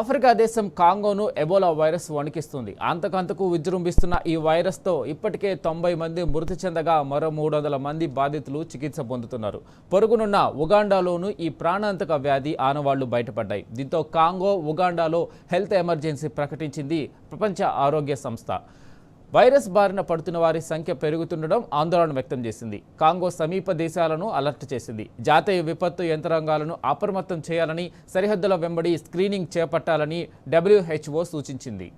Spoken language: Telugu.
ఆఫ్రికా దేశం కాంగోను ఎబోలా వైరస్ వణికిస్తుంది. అంతకంతకు విజృంభిస్తున్న ఈ వైరస్తో ఇప్పటికే 90 మంది మృతి చెందగా మరో 300 మంది బాధితులు చికిత్స పొందుతున్నారు. పొరుగునున్న ఉగాండాలోనూ ఈ ప్రాణాంతక వ్యాధి ఆనవాళ్లు బయటపడ్డాయి. దీంతో కాంగో, ఉగాండాలో హెల్త్ ఎమర్జెన్సీ ప్రకటించింది ప్రపంచ ఆరోగ్య సంస్థ. వైరస్ బారిన పడుతున్న వారి సంఖ్య పెరుగుతుండడం ఆందోళన వ్యక్తం చేసింది. కాంగో సమీప దేశాలను అలర్ట్ చేసింది. జాతీయ విపత్తు యంత్రాంగాలను అప్రమత్తం చేయాలని, సరిహద్దుల వెంబడి స్క్రీనింగ్ చేపట్టాలని WHO సూచించింది.